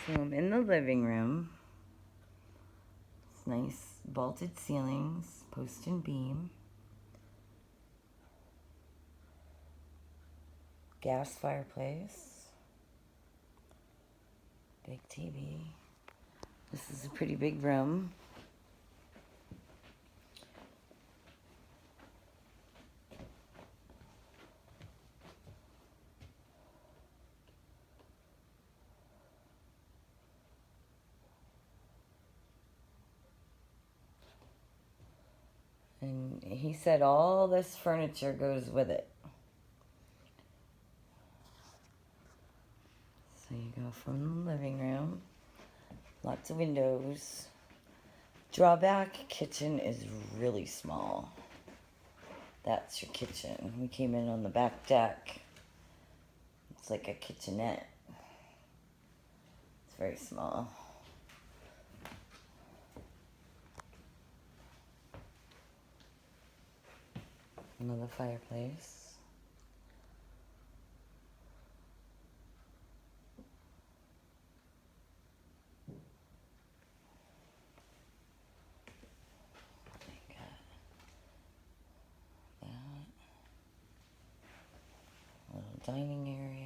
So I'm in the living room. It's nice vaulted ceilings, post and beam. Gas fireplace. Big TV. This is a pretty big room. And he said all this furniture goes with it. So you go from the living room. Lots of windows. Drawback, kitchen is really small. That's your kitchen. We came in on the back deck. It's like a kitchenette. It's very small. Another fireplace. Got that. Little dining area.